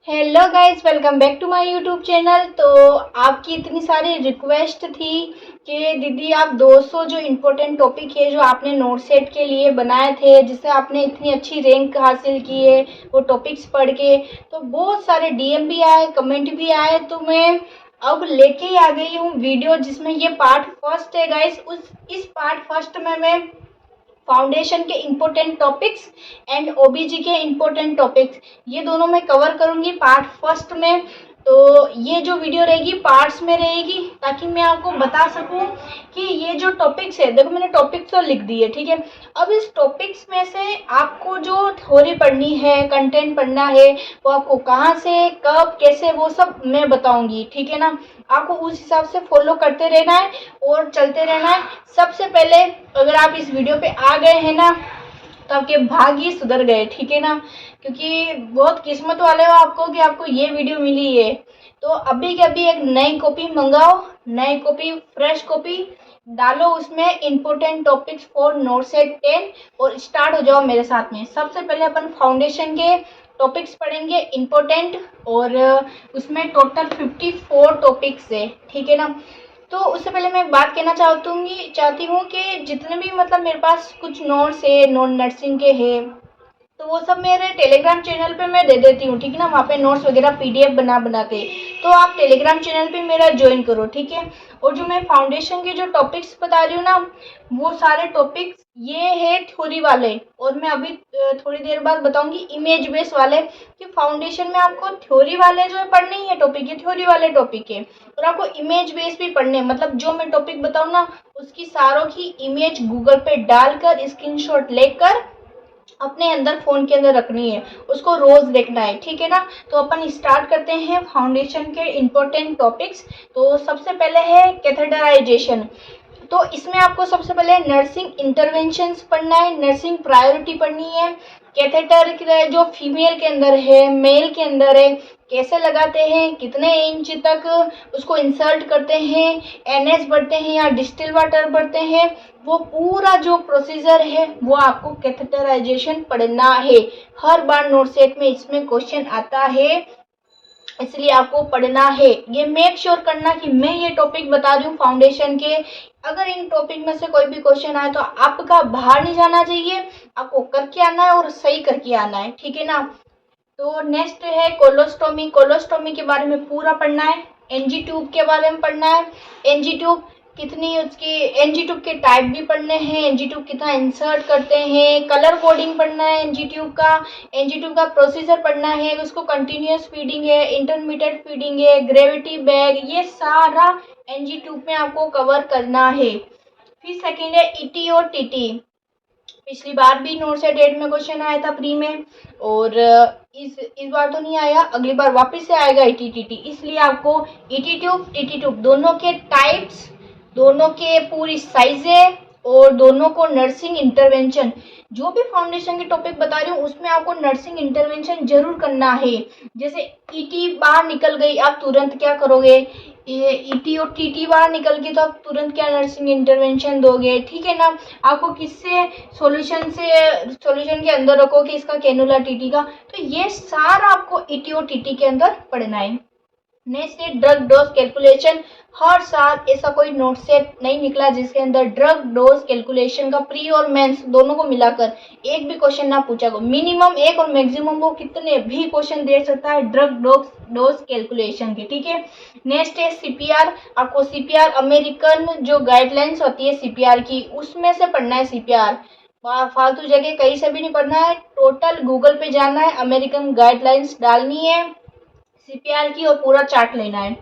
Hello guys, welcome back to my YouTube channel. तो आपकी इतनी सारी रिक्वेस्ट थी कि दीदी आप 200 जो इम्पोर्टेंट टॉपिक है जो आपने नोट सेट के लिए बनाए थे, जिससे आपने इतनी अच्छी रैंक हासिल की है वो टॉपिक्स पढ़ के, तो बहुत सारे डीएम भी आए, कमेंट भी आए। तो मैं अब लेके ही आ गई हूँ वीडियो जिसमें ये पार्ट फर्स्ट है गाइस। उस इस पार्ट फर्स्ट में मैं फाउंडेशन के इम्पोर्टेंट टॉपिक्स एंड ओबीजी के इम्पोर्टेंट टॉपिक्स ये दोनों मैं कवर करूंगी पार्ट फर्स्ट में। तो ये जो वीडियो रहेगी पार्ट्स में रहेगी, ताकि मैं आपको बता सकूं कि ये जो टॉपिक्स है, देखो मैंने टॉपिक्स तो लिख दिए, ठीक है। अब इस टॉपिक्स में से आपको जो थ्योरी पढ़नी है, कंटेंट पढ़ना है, वो आपको कहाँ से, कब, कैसे, वो सब मैं बताऊंगी, ठीक है ना। आपको उस हिसाब से फॉलो करते रहना है और चलते रहना है। सबसे पहले अगर आप इस वीडियो पे आ गए हैं ना, तो आपके भाग्य सुधर गए, ठीक है ना, क्योंकि बहुत किस्मत वाले हो आपको कि आपको ये वीडियो मिली है। तो अभी के अभी एक नई कॉपी मंगाओ, नई कॉपी, फ्रेश कॉपी डालो, उसमें important topics for not set 10 और स्टार्ट हो जाओ मेरे साथ में। सबसे पहले अपन फाउंडेशन के टॉपिक्स पढ़ेंगे इम्पोर्टेंट, और उसमें टोटल 54 टॉपिक्स है, ठीक है ना। तो उससे पहले मैं एक बात कहना चाहती हूँ कि जितने भी मतलब मेरे पास कुछ नोट्स है, नॉन नर्सिंग के हैं, तो वो सब मेरे टेलीग्राम चैनल पे मैं दे देती हूँ, ठीक है ना। वहाँ पे नोट्स वगैरह पीडीएफ बना बना के, तो आप टेलीग्राम चैनल पे मेरा ज्वाइन करो, ठीक है। और जो मैं फाउंडेशन के जो टॉपिक्स बता रही हूँ ना, वो सारे टॉपिक्स ये है थ्योरी वाले, और मैं अभी थोड़ी देर बाद बताऊंगी इमेज बेस वाले, कि फाउंडेशन में आपको थ्योरी वाले जो है पढ़ने ही है टॉपिक, ये थ्योरी वाले टॉपिक है। और आपको इमेज बेस भी पढ़ने, मतलब जो मैं टॉपिक बताऊँ ना उसकी सारों की इमेज गूगल पे डालकर, स्क्रीनशॉट लेकर अपने अंदर फोन के अंदर रखनी है, उसको रोज देखना है, ठीक है ना। तो अपन स्टार्ट करते हैं फाउंडेशन के इम्पोर्टेंट टॉपिक्स। तो सबसे पहले है कैथेटराइजेशन। तो इसमें आपको सबसे पहले नर्सिंग इंटरवेंशंस पढ़ना है, नर्सिंग प्रायोरिटी पढ़नी है। कैथेटर जो फीमेल के अंदर है, मेल के अंदर है, कैसे लगाते हैं, कितने इंच तक उसको इंसर्ट करते हैं, एनएस बढ़ते हैं या डिस्टिल वाटर बढ़ते हैं, वो पूरा जो प्रोसीजर है वो आपको कैथेटराइजेशन पढ़ना है। हर बार नोट सेट में इसमें क्वेश्चन आता है, इसलिए आपको पढ़ना है। ये मेक श्योर करना कि मैं ये टॉपिक बता रही हूँ फाउंडेशन के, अगर इन टॉपिक में से कोई भी क्वेश्चन आए तो आपका बाहर नहीं जाना चाहिए, आपको करके आना है और सही करके आना है, ठीक है ना। तो नेक्स्ट है कोलोस्टोमी। कोलोस्टोमी के बारे में पूरा पढ़ना है। एनजी ट्यूब के बारे में पढ़ना है। एनजी ट्यूब कितनी, उसकी एनजी ट्यूब के टाइप भी पढ़ने हैं, एनजी ट्यूब कितना इंसर्ट करते हैं, कलर कोडिंग पढ़ना है एनजी ट्यूब का, एनजी ट्यूब का प्रोसीजर पढ़ना है, उसको कंटिन्यूअस फीडिंग है, इंटरमीडिएट फीडिंग है, ग्रेविटी बैग, ये सारा एनजी ट्यूब में आपको कवर करना है। फिर सेकेंड है ईटी और टीटी। पिछली बार भी नोट से डेट में क्वेश्चन आया था प्री में, और इस बार तो नहीं आया, अगली बार वापस से आएगा ईटीटीटी। इसलिए आपको ईटी ट्यूब, टीटी ट्यूब दोनों के टाइप्स, दोनों के पूरी साइजें, और दोनों को नर्सिंग इंटरवेंशन, जो भी फाउंडेशन के टॉपिक बता रही हूँ उसमें आपको नर्सिंग इंटरवेंशन जरूर करना है। जैसे ईटी बाहर निकल गई, आप तुरंत क्या करोगे, ये ईटी और टीटी बाहर निकल गई तो आप तुरंत क्या नर्सिंग इंटरवेंशन दोगे, ठीक है ना। आपको किससे सॉल्यूशन के अंदर रखो कि इसका कैनुला टीटी का, तो ये सारा आपको ईटी और टीटी के अंदर पढ़ना है। नेक्स्ट है ड्रग डोज कैलकुलेशन। हर साल ऐसा कोई नोट सेट नहीं निकला जिसके अंदर ड्रग डोज कैलकुलेशन का प्री और मेंस दोनों को मिलाकर एक भी क्वेश्चन ना पूछा गया। मिनिमम एक और मैक्सिमम वो कितने भी क्वेश्चन दे सकता है ड्रग डोज कैलकुलेशन के, ठीक है। नेक्स्ट है सीपीआर। आपको सीपीआर अमेरिकन जो गाइडलाइंस होती है सीपीआर की, उसमें से पढ़ना है सीपीआर। फालतू जगह कहीं से भी नहीं पढ़ना है, टोटल गूगल पे जाना है, अमेरिकन गाइडलाइंस डालनी है सीपीआर की, और पूरा चार्ट लेना है।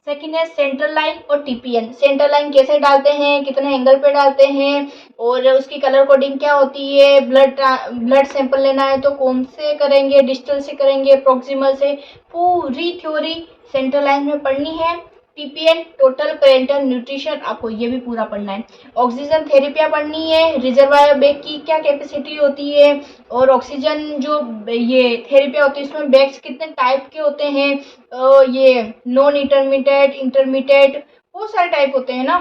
सेकंड है सेंट्रल लाइन और टीपीएन। सेंट्रल लाइन कैसे डालते हैं, कितने एंगल पे डालते हैं, और उसकी कलर कोडिंग क्या होती है, ब्लड सैंपल लेना है तो कौन से करेंगे, डिस्टल से करेंगे, प्रोक्सिमल से, पूरी थ्योरी सेंट्रल लाइन में पढ़नी है। टीपीएन टोटल पेरेंटल न्यूट्रिशन, आपको ये भी पूरा पढ़ना है। ऑक्सीजन थेरेपिया पढ़नी है, रिजर्वायर बैग की क्या कैपेसिटी होती है, और ऑक्सीजन जो ये थेरेपिया होती है इसमें बैग्स कितने टाइप के होते हैं, ये नॉन इंटरमीडिएट, इंटरमीडिएट, बहुत सारे टाइप होते हैं ना।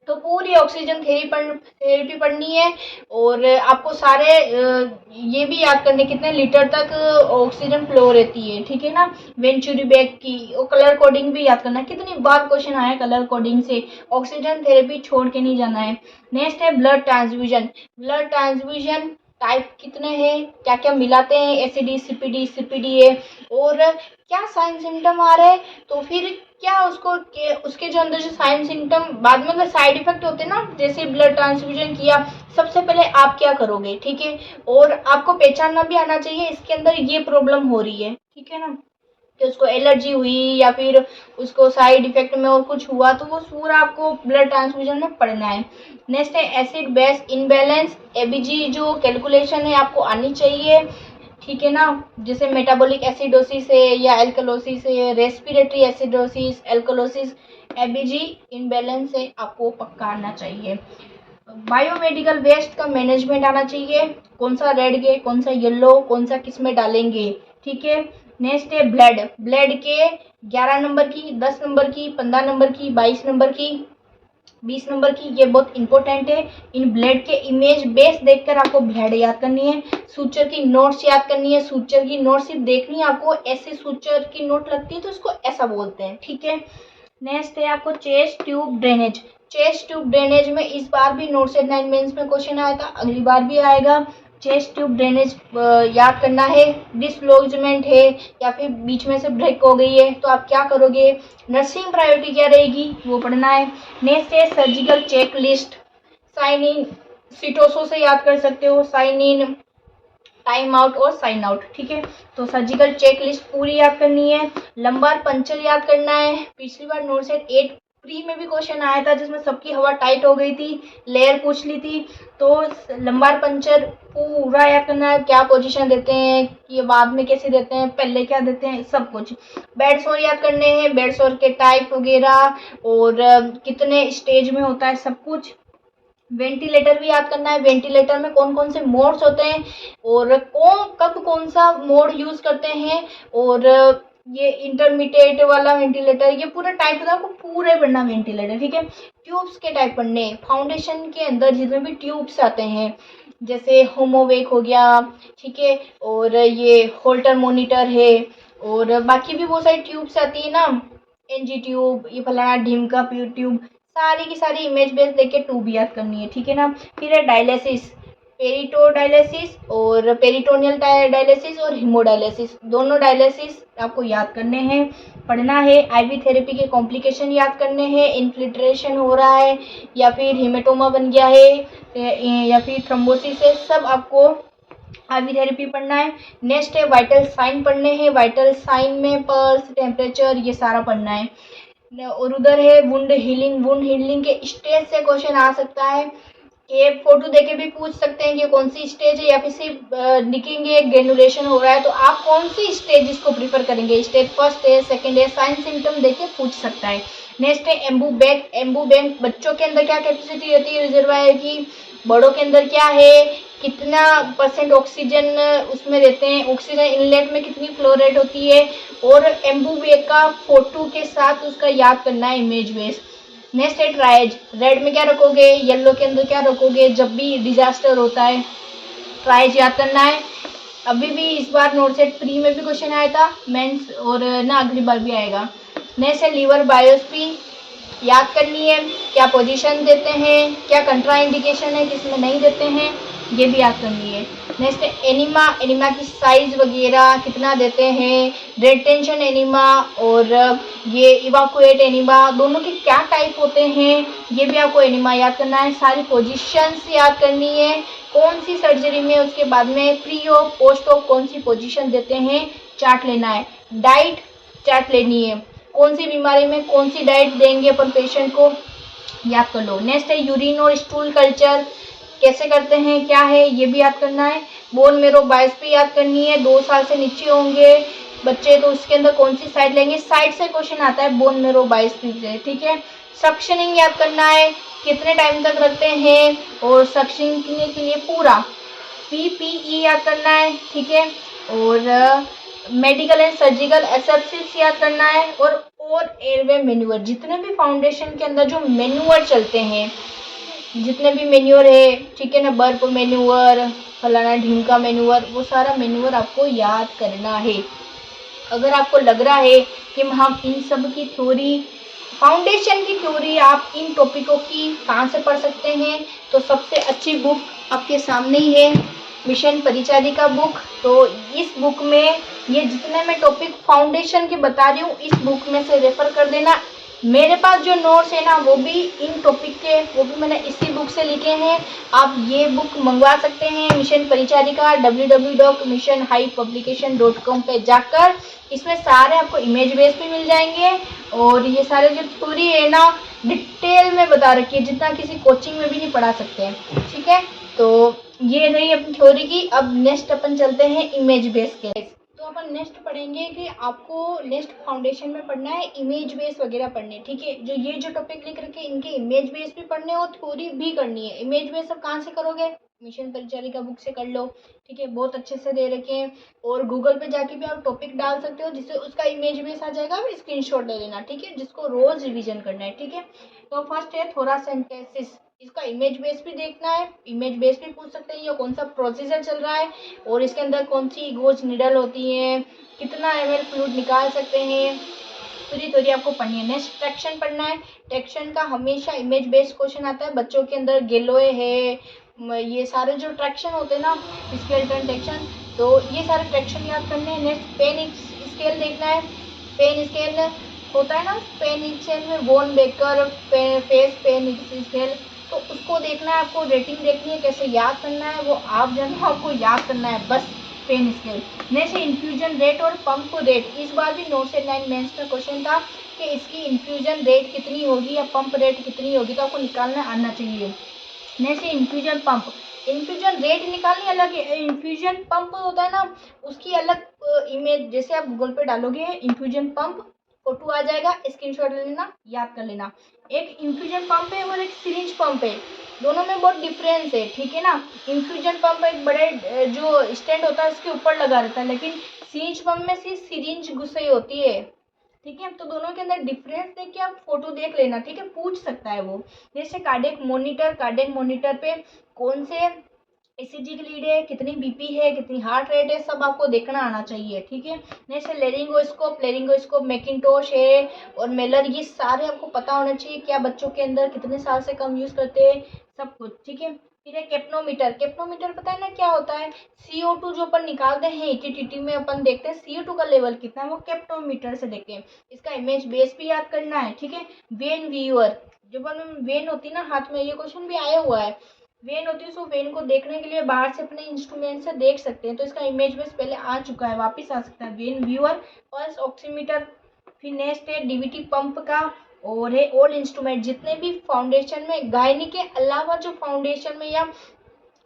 तो पूरी ऑक्सीजन थेरेपी पढ़नी है। और आपको सारे ये भी याद करने कितने लीटर तक ऑक्सीजन फ्लो रहती है, ठीक है ना। वेंचुरी बैग की और कलर कोडिंग भी याद करना है, कितनी बार क्वेश्चन आया है कलर कोडिंग से। ऑक्सीजन थेरेपी छोड़ के नहीं जाना है। नेक्स्ट है blood transfusion. Blood transfusion type कितने हैं, क्या क्या मिलाते हैं, एसिडी, सीपीडी है, और क्या साइन सिम्टम आ रहे हैं, तो फिर क्या उसके जो अंदर जो साइन सिम्टम बाद में अगर साइड इफेक्ट होते हैं ना, जैसे ब्लड ट्रांसफ्यूजन किया, सबसे पहले आप क्या करोगे, ठीक है। और आपको पहचानना भी आना चाहिए इसके अंदर ये प्रॉब्लम हो रही है, ठीक है ना, कि उसको एलर्जी हुई या फिर उसको साइड इफेक्ट में और कुछ हुआ, तो वो पूरा आपको ब्लड ट्रांसफ्यूजन में पढ़ना है। नेक्स्ट है एसिड बेस इनबैलेंस। एबीजी जो कैलकुलेशन है आपको आनी चाहिए, ठीक है ना। जैसे मेटाबॉलिक एसिडोसिस है या एल्कलोसिस है, respiratory acidosis, alkalosis, ABG imbalance है, आपको पक्का आना चाहिए। बायोमेडिकल वेस्ट का मैनेजमेंट आना चाहिए, कौन सा रेड है, कौन सा येलो, कौन सा किस में डालेंगे, ठीक है। नेक्स्ट है ब्लड। ब्लड के 11 नंबर की, 10 नंबर की, 15 नंबर की, 22 नंबर की, 20 नंबर की, ये बहुत इंपॉर्टेंट है। इन ब्लड के इमेज बेस देखकर आपको ब्लड याद करनी है। सूचर की नोट्स याद करनी है। सूचर की नोट सिर्फ देखनी है आपको, ऐसे सूचर की नोट लगती है तो इसको ऐसा बोलते हैं, ठीक है। नेक्स्ट है आपको chest tube drainage. Chest tube drainage में इस बार भी नोट से 9 मेंस में क्वेश्चन आया था, अगली बार भी आएगा। चेस्ट ट्यूब ड्रेनेज याद करना है। डिसलॉजमेंट है या फिर बीच में से ब्रेक हो गई है तो आप क्या करोगे, नर्सिंग प्रायोरिटी क्या रहेगी वो पढ़ना है। नेक्स्ट है surgical check list. Sign in सीटोसो से याद कर सकते हो, साइन इन, टाइम आउट और साइन आउट, ठीक है। तो सर्जिकल चेक लिस्ट पूरी याद करनी है। लंबार पंचर याद करना है। पिछली बार नोट सेट 8 प्री में भी क्वेश्चन आया था जिसमें सबकी हवा टाइट हो गई थी, लेयर पूछ ली थी। तो लंबार पंचर पूरा याद करना है, क्या पोजीशन देते हैं, ये बाद में कैसे देते हैं, पहले क्या देते हैं, सब कुछ। बेड सोर याद करने हैं, बेड सोर के टाइप वगैरह और कितने स्टेज में होता है, सब कुछ। वेंटिलेटर भी याद करना है, वेंटिलेटर में कौन कौन से मोड्स होते हैं और कब कौन सा मोड यूज करते हैं, और ये इंटरमीडिएट वाला वेंटिलेटर, ये पूरा टाइप होता है, आपको पूरे पढ़ना वेंटिलेटर, ठीक है। ट्यूब्स के टाइप पढ़ने, फाउंडेशन के अंदर जितने भी ट्यूब्स आते हैं, जैसे होमोवेक हो गया, ठीक है, और ये होल्टर मॉनिटर है, और बाकी भी बहुत सारी ट्यूब्स आती है ना, एनजी ट्यूब, ये फलाना ढीम का ट्यूब, सारी की सारी इमेज बेस देके ट्यूब याद करनी है, ठीक है ना। फिर है डायलिसिस, पेरिटो डायलिसिस और पेरिटोनियल डायलिसिस और हीमोडायलिसिस, दोनों डायलिसिस आपको याद करने हैं, पढ़ना है। आईवी थेरेपी के कॉम्प्लिकेशन याद करने हैं, इन्फिल्ट्रेशन हो रहा है या फिर हीमेटोमा बन गया है या फिर थ्रोम्बोसिस है, सब आपको आईवी थेरेपी पढ़ना है। नेक्स्ट है वाइटल साइन पढ़ने हैं, वाइटल साइन में पल्स, टेम्परेचर, ये सारा पढ़ना है। और उधर है वुंड हीलिंग। वुंड हीलिंग के स्टेज से क्वेश्चन आ सकता है कि फोटो देके भी पूछ सकते हैं कि कौन सी स्टेज है, या फिर सिर्फ लिखेंगे ग्रेनुलेशन हो रहा है, तो आप कौन सी स्टेज इसको प्रीफर करेंगे, स्टेज फर्स्ट है, सेकंड है, साइन सिम्टम देके पूछ सकता है। नेक्स्ट है एम्बू बैग। एम्बू बैग बच्चों के अंदर क्या कैपेसिटी रहती है रिजर्वायर की, बड़ों के अंदर क्या है, कितना % ऑक्सीजन उसमें रहते हैं, ऑक्सीजन इनलेट में कितनी फ्लो रेट होती है, और एम्बू बैग का फोटो के साथ उसका याद करना है इमेज बेस। नेक्स्ट है ट्राइज। रेड में क्या रखोगे, येलो के अंदर क्या रखोगे, जब भी डिजास्टर होता है ट्राइज याद करना है। अभी भी इस बार नोट सेट प्री में भी क्वेश्चन आया था मेंस, और ना अगली बार भी आएगा। नेक्स्ट है लीवर बायोप्सी, याद करनी है, क्या पोजीशन देते हैं, क्या कंट्रा इंडिकेशन है, किसमें नहीं देते हैं, ये भी याद करनी है। नेक्स्ट है एनीमा। एनीमा की साइज वगैरह कितना देते हैं, रेटेंशन एनीमा और ये इवाकुएट एनीमा, दोनों के क्या टाइप होते हैं, ये भी आपको एनीमा याद करना है। सारी पोजीशंस याद करनी है, कौन सी सर्जरी में उसके बाद में प्री ऑफ पोस्ट ऑफ कौन सी पोजीशन देते हैं, चार्ट लेना है। डाइट चार्ट लेनी है, कौन सी बीमारी में कौन सी डाइट देंगे अपन पेशेंट को, याद कर लो। नेक्स्ट है यूरिन और स्टूल कल्चर, कैसे करते हैं, क्या है, ये भी याद करना है। बोन मेरो बायोप्सी याद करनी है, 2 साल से नीचे होंगे बच्चे तो उसके अंदर कौन सी साइड लेंगे, साइड से क्वेश्चन आता है बोन मेरो बायोप्सी से, ठीक है। सक्शनिंग याद करना है, कितने टाइम तक रखते हैं, और सक्शनिंग के लिए पूरा PPE याद करना है, ठीक है। और मेडिकल एंड सर्जिकल एसेप्सिस याद करना है, और एयरवे मेन्यूअर। जितने भी फाउंडेशन के अंदर जो मेन्यूअर चलते हैं, जितने भी मेन्यूअर है, ठीक है ना, बर्प मेन्यूअर, फलाना ढीमका मेन्यूअर, वो सारा मेन्यूअर आपको याद करना है। अगर आपको लग रहा है कि हम इन सब की थ्योरी, फाउंडेशन की थ्योरी आप इन टॉपिकों की कहाँ से पढ़ सकते हैं, तो सबसे अच्छी बुक आपके सामने ही है, मिशन परिचारिका बुक। तो इस बुक में ये जितने मैं टॉपिक फाउंडेशन के बता रही हूँ, इस बुक में से रेफर कर देना। मेरे पास जो नोट्स है ना, वो भी इन टॉपिक के, वो भी मैंने इसी बुक से लिखे हैं। आप ये बुक मंगवा सकते हैं मिशन परिचारिका www.missionhighpublication.com पे जाकर। इसमें सारे आपको इमेज बेस भी मिल जाएंगे, और ये सारे जो थ्योरी है ना, डिटेल में बता रखी है, जितना किसी कोचिंग में भी नहीं पढ़ा सकते हैं, ठीक है। तो ये रही अपनी थ्योरी की। अब नेक्स्ट अपन चलते हैं इमेज बेस के। तो अपन नेक्स्ट पढ़ेंगे कि आपको नेक्स्ट फाउंडेशन में पढ़ना है इमेज बेस वगैरह पढ़ने, ठीक है। जो ये जो टॉपिक लिख रखे इनके इमेज बेस भी पढ़ने और थ्योरी भी करनी है। इमेज बेस अब कहाँ से करोगे, मिशन परिचारिका बुक से कर लो, ठीक है, बहुत अच्छे से दे रखे हैं। और गूगल पे जाके भी आप टॉपिक डाल सकते हो, जिससे उसका इमेज बेस आ जाएगा, आप स्क्रीनशॉट ले लेना, ठीक है, जिसको रोज रिवीजन करना है, ठीक है। तो फर्स्ट है थोरासेंटेसिस, इसका इमेज बेस भी देखना है। इमेज बेस भी पूछ सकते हैं ये कौन सा प्रोसीजर चल रहा है, और इसके अंदर कौन सी गोज निडल होती है, कितना ml फ्लूइड निकाल सकते हैं, पूरी थ्योरी आपको पढ़नी है। नेक्स्ट ट्रैक्शन पढ़ना है। ट्रैक्शन का हमेशा इमेज बेस्ड क्वेश्चन आता है बच्चों के अंदर। गेलोए है, ये सारे जो ट्रैक्शन होते हैं ना, स्केलेटन ट्रैक्शन, तो ये सारे ट्रैक्शन याद करने हैं। नेक्स्ट पेन स्केल देखना है। पेन स्केल होता है ना, पेन स्केल में Wong Baker faces pain scale, तो उसको देखना है आपको, रेटिंग देखनी है, कैसे याद करना है वो आप जानो, आपको याद करना है बस, pain scale. Next infusion rate और पंप रेट। इस बार भी नोट से 9 मेंस में क्वेश्चन था कि इसकी इन्फ्यूजन रेट कितनी होगी या पंप रेट कितनी होगी, तो आपको निकालना आना चाहिए। Next infusion pump. Infusion rate निकालनी अलग है, इन्फ्यूजन पंप होता है ना, उसकी अलग इमेज, जैसे आप गूगल पे डालोगे इन्फ्यूजन पंप, फोटो आ जाएगा, स्क्रीनशॉट ले लेना, याद कर लेना। एक इन्फ्यूजन पंप है और एक सिरिंज पंप है, दोनों में बहुत डिफरेंस है, ठीक है ना। इन्फ्यूजन पंप एक बड़े जो स्टैंड होता है उसके ऊपर लगा रहता है, लेकिन सिरिंज पंप में सिर्फ सिरिंज घुसाई होती है, ठीक है। तो दोनों के अंदर डिफरेंस देख के आप फोटो देख लेना, ठीक है, पूछ सकता है वो। जैसे कार्डियक मोनिटर पे कौन से ईसीजी की लीड है, कितनी बीपी है, कितनी हार्ट रेट है, सब आपको देखना आना चाहिए, ठीक है। नेक्स्ट लेरिंगोस्कोप मैकिंटोश है और मेलर, ये सारे आपको पता होना चाहिए, क्या बच्चों के अंदर कितने साल से कम यूज करते हैं, सब कुछ, ठीक है। फिर है केप्नोमीटर पता है ना क्या होता है, CO2 जो अपन निकालते हैं ईटीटी में, अपन देखते हैं CO2 का लेवल कितना है, वो केप्नोमीटर से देखते हैं। इसका इमेज बेस भी याद करना है, ठीक है। वेन व्यूअर, जो वेन होती है ना हाथ में, ये क्वेश्चन भी आया हुआ है, वेन होती है, सो वेन को देखने के लिए बाहर से अपने इंस्ट्रूमेंट से देख सकते हैं, तो इसका इमेज बेस पहले आ चुका है, वापस आ सकता है, वेन व्यूअर, पल्स ऑक्सीमीटर। फिर नेक्स्ट है डीवीटी पंप का, और है ऑल इंस्ट्रूमेंट, जितने भी फाउंडेशन में गायनी के अलावा जो फाउंडेशन में या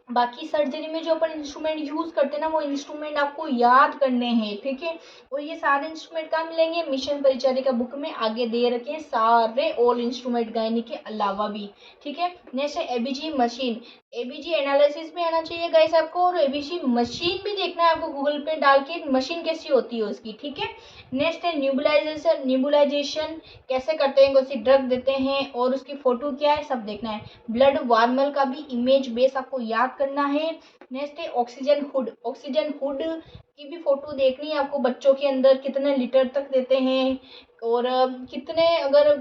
बाकी सर्जरी में जो अपन इंस्ट्रूमेंट यूज करते हैं ना, वो इंस्ट्रूमेंट आपको याद करने हैं, ठीक है। और ये सारे इंस्ट्रूमेंट कहाँ मिलेंगे, मिशन परिचारिका बुक में आगे दे रखे हैं सारे ऑल इंस्ट्रूमेंट गायनी के अलावा भी, ठीक है। नेक्स्ट है एबीजी मशीन, एबीजी एनालिसिस भी आना चाहिए गाइस आपको, और एबीजी मशीन भी देखना है आपको गूगल पे डाल के, मशीन कैसी होती है उसकी, ठीक है। नेक्स्ट है न्यूबुलाइजेशन कैसे करते हैं, कौन सी ड्रग देते हैं और उसकी फोटो क्या है, सब देखना है। ब्लड वार्मल का भी इमेज बेस आपको याद करना है। नेक्स्ट है ऑक्सीजन हुड की भी फोटो देखनी है आपको, बच्चों के अंदर कितने लीटर तक देते हैं, और कितने, अगर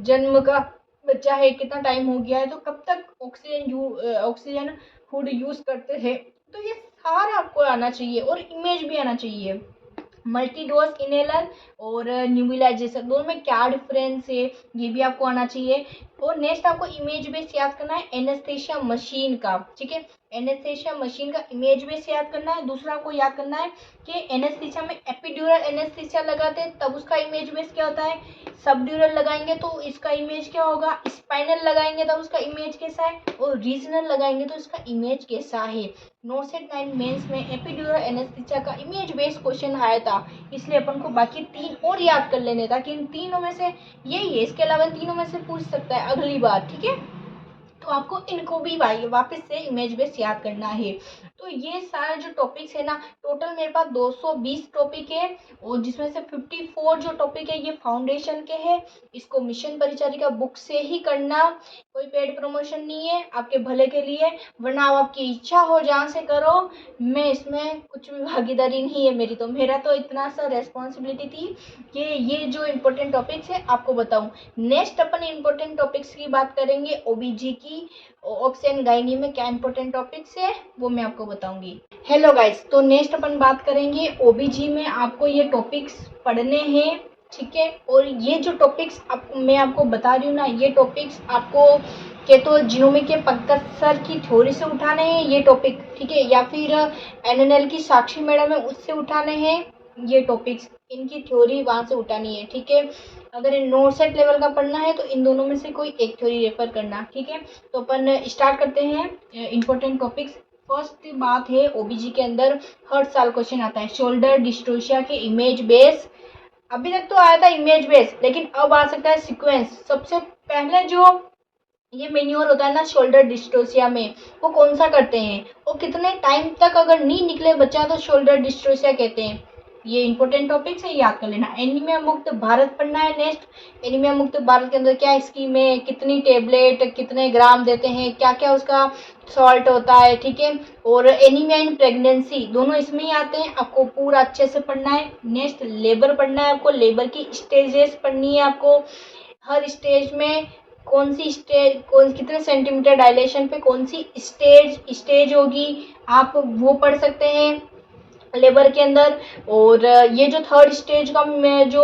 जन्म का बच्चा है, कितना टाइम हो गया है, तो कब तक ऑक्सीजन हुड यूज करते हैं, तो ये सारा आपको आना चाहिए, और इमेज भी आना चाहिए। मल्टी डोज इनहेलर और न्यूबिलाइजेशन, दोनों में क्या डिफरेंस है, ये भी आपको आना चाहिए। और नेक्स्ट आपको इमेज बेस याद करना है एनेस्थेसिया मशीन का, ठीक है। एनेस्थेसिया मशीन का इमेज बेस याद करना है। दूसरा आपको याद करना है कि एनेस्थेसिया में एपिड्यूरल एनेस्थेसिया लगाते हैं, तब उसका इमेज बेस क्या होता है, सबड्यूरल लगाएंगे तो इसका इमेज क्या होगा, स्पाइनल लगाएंगे तब उसका इमेज कैसा है, और रीजनल लगाएंगे तो इसका इमेज कैसा है। नोट सेट 9 मेंस में एपिड्यूरल एनेस्थेसिया का इमेज बेस्ड क्वेश्चन आया था, इसलिए अपन को बाकी 3 और याद कर लेने था कि इन तीनों में से यही है, इसके अलावा इन तीनों में से पूछ सकता है अगली बार, ठीक है। तो आपको इनको भी भाई वापस से इमेज बेस याद करना है। तो ये सारे जो टॉपिक्स है ना, टोटल मेरे पास 220 टॉपिक है, और जिसमें से 54 जो टॉपिक है ये फाउंडेशन के हैं। इसको मिशन परिचारिका बुक से ही करना, कोई पेड प्रमोशन नहीं है, आपके भले के लिए, वरना आप आपकी इच्छा हो जहाँ से करो। मैं इसमें कुछ भी भागीदारी नहीं है मेरी, तो मेरा तो इतना सा रेस्पॉन्सिबिलिटी थी कि ये जो इम्पोर्टेंट टॉपिक्स है आपको बताऊं। नेक्स्ट अपन इम्पोर्टेंट टॉपिक्स की बात करेंगे, ओबीजी की, ऑब्स एंड गायनी में क्या इम्पोर्टेंट टॉपिक्स है वो मैं आपको बताऊंगी। हेलो गाइस, तो नेक्स्ट अपन बात करेंगे ओबीजी में आपको ये टॉपिक्स पढ़ने हैं, ठीक है। और ये जो टॉपिक्स मैं आपको बता रही हूँ ना, ये टॉपिक्स आपको के तो जिनोमिक के पंकज सर की थ्योरी से उठाने हैं ये टॉपिक, ठीक है, या फिर एनएनएल की साक्षी मैडम है उससे उठाने हैं ये टॉपिक्स, इनकी थ्योरी वहाँ से उठानी है, ठीक है। अगर इन नोट सेट लेवल का पढ़ना है तो इन दोनों में से कोई एक थ्योरी रेफर करना, ठीक है। तो अपन स्टार्ट करते हैं इम्पोर्टेंट टॉपिक्स। फर्स्ट बात है, ओबीजी के अंदर हर साल क्वेश्चन आता है शोल्डर डिस्ट्रोशिया के इमेज बेस। अभी तक तो आया था इमेज बेस, लेकिन अब आ सकता है सीक्वेंस। सबसे पहले जो ये मेन्योर होता है ना शोल्डर डिस्ट्रोसिया में, वो कौन सा करते हैं, और कितने टाइम तक अगर नहीं निकले बच्चा तो शोल्डर डिस्ट्रोसिया कहते हैं। ये इंपॉर्टेंट टॉपिक्स है, याद कर लेना। एनीमिया मुक्त भारत पढ़ना है नेक्स्ट। एनीमिया मुक्त भारत के अंदर क्या स्कीम है, कितनी टेबलेट, कितने ग्राम देते हैं, क्या क्या उसका सॉल्ट होता है, ठीक है। और एनीमिया इन प्रेगनेंसी दोनों इसमें ही आते हैं, आपको पूरा अच्छे से पढ़ना है। नेक्स्ट लेबर पढ़ना है आपको, लेबर की स्टेजेस पढ़नी है आपको। हर स्टेज में कौन सी स्टेज, कौन कितने सेंटीमीटर डायलेशन पे कौन सी स्टेज होगी, आप वो पढ़ सकते हैं लेबर के अंदर। और ये जो थर्ड स्टेज का में जो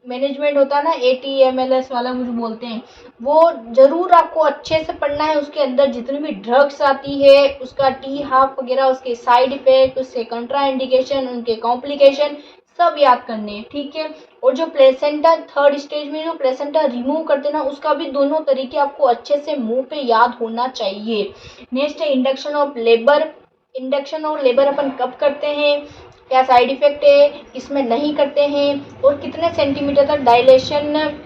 मैनेजमेंट होता है ना, ATMLS वाला मुझे बोलते हैं, वो जरूर आपको अच्छे से पढ़ना है। उसके अंदर जितनी भी ड्रग्स आती है, उसका T-हाफ वगैरह, उसके साइड इफेक्ट, उसके कंट्रा इंडिकेशन, उनके कॉम्प्लिकेशन सब याद करने हैं, ठीक है। और जो प्लेसेंटा थर्ड स्टेज में जो प्लेसेंटा रिमूव करते हैं ना, उसका भी दोनों तरीके आपको अच्छे से मुंह पे याद होना चाहिए। नेक्स्ट है इंडक्शन ऑफ लेबर। इंडक्शन और लेबर अपन कब करते हैं, क्या साइड इफेक्ट है, किसमें नहीं करते हैं, और कितने सेंटीमीटर तक डायलेशन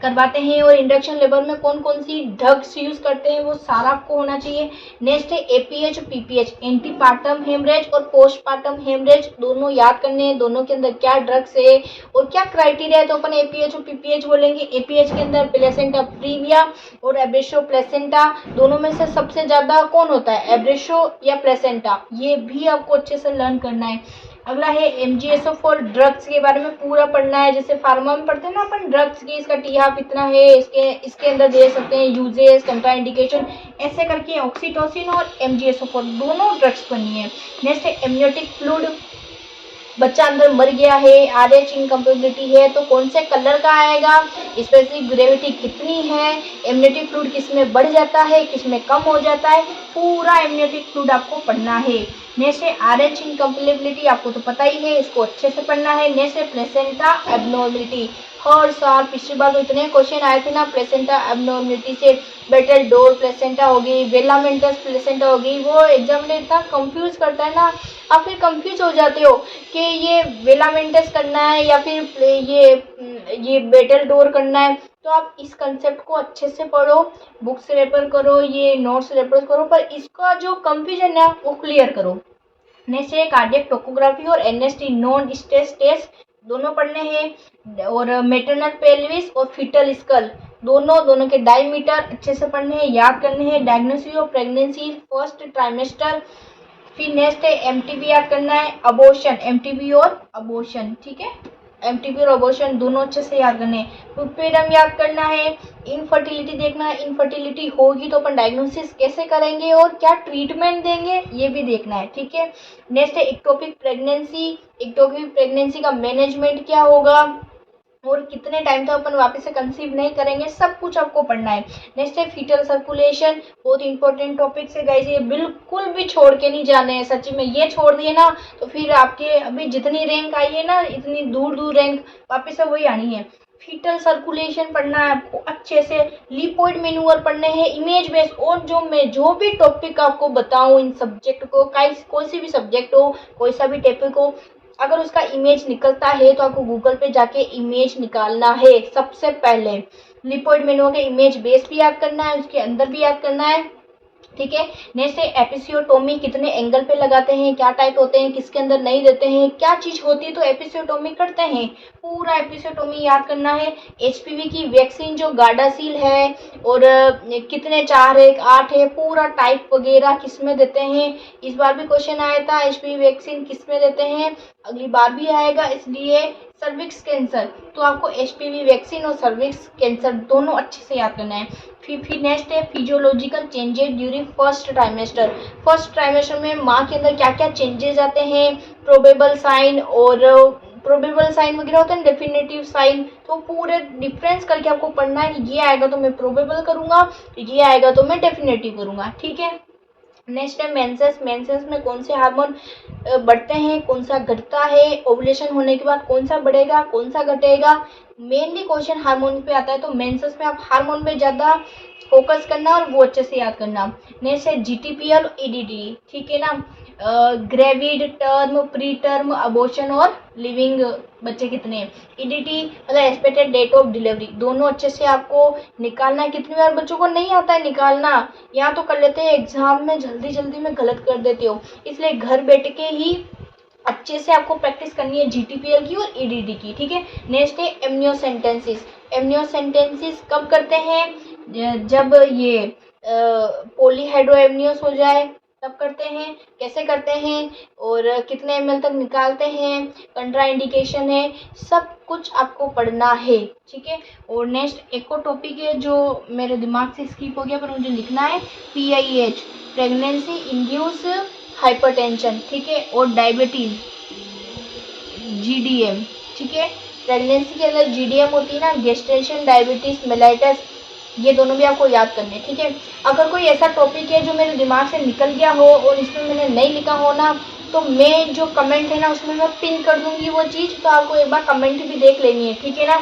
करवाते हैं, और इंडक्शन लेबर में कौन कौन सी ड्रग्स यूज करते हैं, वो सारा आपको होना चाहिए। नेक्स्ट है APH और PPH, एंटीपार्टम हेमरेज और पोस्टपार्टम हेमरेज, दोनों याद करने हैं। दोनों के अंदर क्या ड्रग्स है और क्या क्राइटेरिया है, तो अपन APH और PPH बोलेंगे। APH के अंदर प्लेसेंटा प्रीविया और एब्रेशो प्लेसेंटा, दोनों में से सबसे ज्यादा कौन होता है, एब्रेशो या प्लेसेंटा, ये भी आपको अच्छे से लर्न करना है। अगला है MGSO फॉर ड्रग्स के बारे में पूरा पढ़ना है, जैसे फार्मा में पढ़ते हैं ना अपन ड्रग्स की, इसका T-हाफ इतना है, इसके अंदर दे सकते हैं यूजेस, कंट्रा इंडिकेशन, ऐसे करके ऑक्सीटोसिन और MGSO फॉर दोनों ड्रग्स पढ़नी है। नेक्स्ट है एमनियोटिक फ्लूइड, बच्चा अंदर मर गया है, RH इनकम्पेबिलिटी है, तो कौन से कलर का आएगा, स्पेसिफिक ग्रेविटी कितनी है, एमनियोटिक फ्लूइड किस में बढ़ जाता है, किस में कम हो जाता है, पूरा एमनियोटिक फ्लूइड आपको पढ़ना है। नेक्स्ट है RH इनकम्पेबिलिटी, आपको तो पता ही है, इसको अच्छे से पढ़ना है। नेक्स्ट है प्लेसेंटा एबनॉर्मलिटी, हर साल पिछली बार तो इतने क्वेश्चन आए थे ना प्लेसेंटा एबनॉर्मलिटी से, बेटल डोर प्लेसेंटा होगी, वेलामेंटस प्लेसेंटा होगी, वो एग्जाम में इतना कंफ्यूज करता है ना, आप फिर कंफ्यूज हो जाते हो कि ये वेलामेंटस करना है या फिर ये बेटल डोर करना है। तो आप इस कंसेप्ट को अच्छे से पढ़ो, बुक्स रेफर करो, ये नोट्स रेफर करो, पर इसका जो कंफ्यूजन है वो क्लियर करो। नेक्स्ट है कार्डियक टोकोग्राफी और NST नॉन स्ट्रेस टेस्ट, दोनों पढ़ने हैं। और मेटरनल पेल्विस और फीटल स्कल, दोनों के डायमीटर अच्छे से पढ़ने हैं, याद करने हैं। Diagnosis of pregnancy first trimester, फिर नेक्स्ट है MTB याद करना है, अबॉर्शन, MTB और अबॉर्शन, ठीक है। MTB और अबॉर्शन दोनों अच्छे से याद करने हैं। पुपेरम याद करना है, इनफर्टिलिटी देखना है, इनफर्टिलिटी होगी तो अपन डायग्नोसिस कैसे करेंगे और क्या ट्रीटमेंट देंगे ये भी देखना है, ठीक है। नेक्स्ट है इक्टोपिक प्रेगनेंसी, इक्टोपिक प्रेगनेंसी का मैनेजमेंट क्या होगा और कितने टाइम तक अपन वापस से कंसीव नहीं करेंगे, सब कुछ आपको पढ़ना है। नेक्स्ट है फीटल सर्कुलेशन, बहुत इंपॉर्टेंट टॉपिक है गाइस, ये बिल्कुल भी छोड़ के नहीं जाने हैं। सच्ची में ये छोड़ दिए ना तो फिर आपके अभी जितनी रैंक आई है ना, इतनी दूर दूर रैंक वापस से वही आनी है। फीटल सर्कुलेशन पढ़ना है आपको अच्छे से, लिपोइड मैन्यूअर पढ़ने हैं, इमेज बेस, और जो भी टॉपिक आपको बताऊं इन सब्जेक्ट को, कोई सी भी सब्जेक्ट हो, कोई सा भी टॉपिक हो, अगर उसका इमेज निकलता है तो आपको गूगल पे जाके इमेज निकालना है सबसे पहले। लिपोइड मैन्यूअर के इमेज बेस भी याद करना है, उसके अंदर भी याद करना है। ठीक है। नेक्स्ट है एपिसियोटोमी, कितने एंगल पे लगाते हैं, क्या टाइप होते हैं, किसके अंदर नहीं देते हैं, क्या चीज होती है तो एपिसियोटोमी करते हैं, पूरा एपिसियोटोमी याद करना है। एचपीवी की वैक्सीन जो गार्डासिल है और कितने 4 है 8 है, पूरा टाइप वगैरह किस में देते हैं। इस बार भी क्वेश्चन आया था एचपीवी वैक्सीन किस में देते हैं, अगली बार भी आएगा, इसलिए सर्विक्स कैंसर, तो आपको एचपीवी वैक्सीन और सर्विक्स कैंसर दोनों अच्छे से याद करना है। फिर नेक्स्ट है physiological changes during first trimester. First trimester में माँ के अंदर क्या क्या चेंजेस आते हैं, प्रोबेबल साइन और प्रोबेबल साइन वगैरह होते हैं, डेफिनेटिव साइन, तो पूरे डिफरेंस करके आपको पढ़ना है कि ये आएगा तो मैं प्रोबेबल करूंगा, ये आएगा तो मैं डेफिनेटिव करूंगा। ठीक है। नेक्स्ट है मेंसेस। मेंसेस में कौन से हार्मोन बढ़ते हैं, कौन सा घटता है, ओवुलेशन होने के बाद कौन सा बढ़ेगा, कौन सा घटेगा, मेनली क्वेश्चन हार्मोन पे आता है। तो मेंसेस में आप हार्मोन पे ज़्यादा फोकस करना और वो अच्छे से याद करना। नेक्स्ट है जीटीपीएल और ईडीडी, ठीक है ना। Gravid, term, pre term, abortion और लिविंग बच्चे कितने। ईडीटी मतलब एक्सपेक्टेड डेट ऑफ डिलीवरी, दोनों अच्छे से आपको निकालना है। कितनी बार बच्चों को नहीं आता है निकालना, या तो कर लेते हैं एग्जाम में जल्दी जल्दी में गलत कर देते हो, इसलिए घर बैठ के ही अच्छे से आपको प्रैक्टिस करनी है जीटीपीएल की और ईडीडी की। ठीक है। नेक्स्ट है एमनियोसेंटेंसिस। एमनियोसेंटेंसिस कब करते हैं, जब ये पॉलीहाइड्रोएमनियोस हो जाए तब करते हैं, कैसे करते हैं और कितने ml तक निकालते हैं, कंट्रा इंडिकेशन है, सब कुछ आपको पढ़ना है। ठीक है। और नेक्स्ट एक और टॉपिक है जो मेरे दिमाग से स्किप हो गया पर मुझे लिखना है, PIH, प्रेगनेंसी इंड्यूस हाइपरटेंशन, ठीक है, और डायबिटीज, GDM। ठीक है। प्रेगनेंसी के अंदर GDM होती है ना, गेस्टेशन डायबिटीज मेलाइटस, ये दोनों भी आपको याद करने हैं। ठीक है। अगर कोई ऐसा टॉपिक है जो मेरे दिमाग से निकल गया हो और इसमें मैंने नहीं लिखा हो ना, तो मैं जो कमेंट है ना उसमें मैं पिन कर दूंगी वो चीज़, तो आपको एक बार कमेंट भी देख लेनी है। ठीक है ना।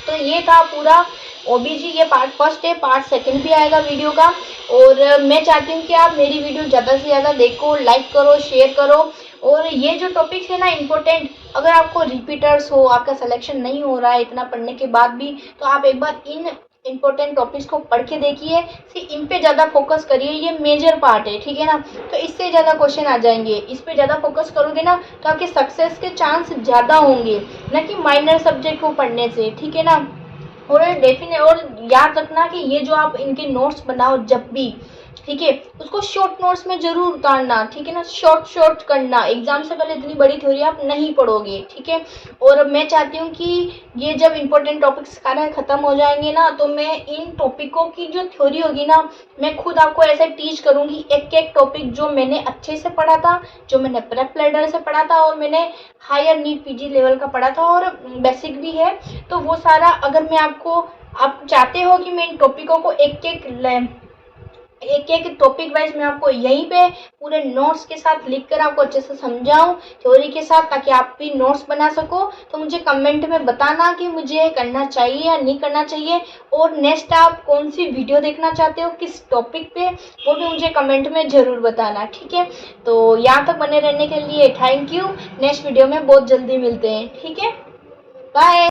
तो ये था पूरा OBG, ये पार्ट फर्स्ट है, पार्ट सेकंड भी आएगा वीडियो का। और मैं चाहती हूँ कि आप मेरी वीडियो ज़्यादा से ज़्यादा देखो, लाइक करो, शेयर करो। और ये जो टॉपिक्स है ना इम्पोर्टेंट, अगर आपको रिपीटर्स हो, आपका सिलेक्शन नहीं हो रहा है इतना पढ़ने के बाद भी, तो आप एक बार इन इंपॉर्टेंट टॉपिक्स को पढ़ के देखिए, इन पे ज़्यादा फोकस करिए, ये मेजर पार्ट है। ठीक है ना। तो इससे ज़्यादा क्वेश्चन आ जाएंगे, इस पे ज़्यादा फोकस करोगे ना तो आपके सक्सेस के चांस ज़्यादा होंगे, न कि माइनर सब्जेक्ट को पढ़ने से। ठीक है ना। और याद रखना कि ये जो आप इनके नोट्स बनाओ जब भी, ठीक है, उसको शॉर्ट नोट्स में जरूर उतारना। ठीक है ना। शॉर्ट करना, एग्जाम से पहले इतनी बड़ी थ्योरी आप नहीं पढ़ोगे। ठीक है। और मैं चाहती हूँ कि ये जब इंपॉर्टेंट टॉपिक्स सारे खत्म हो जाएंगे ना, तो मैं इन टॉपिकों की जो थ्योरी होगी ना, मैं खुद आपको ऐसे टीच करूँगी, एक एक टॉपिक जो मैंने अच्छे से पढ़ा था, जो मैंने प्रेप लेडर से पढ़ा था और मैंने हायर नीट PG लेवल का पढ़ा था और बेसिक भी है, तो वो सारा अगर मैं आपको, आप चाहते हो कि मैं इन टॉपिकों को एक एक टॉपिक वाइज मैं आपको यहीं पे पूरे नोट्स के साथ लिखकर आपको अच्छे से समझाऊं थ्योरी के साथ, ताकि आप भी नोट्स बना सको, तो मुझे कमेंट में बताना कि मुझे करना चाहिए या नहीं करना चाहिए। और नेक्स्ट आप कौन सी वीडियो देखना चाहते हो, किस टॉपिक पे, वो भी मुझे कमेंट में ज़रूर बताना। ठीक है। तो यहाँ तक बने रहने के लिए थैंक यू। नेक्स्ट वीडियो में बहुत जल्दी मिलते हैं। ठीक है। बाय।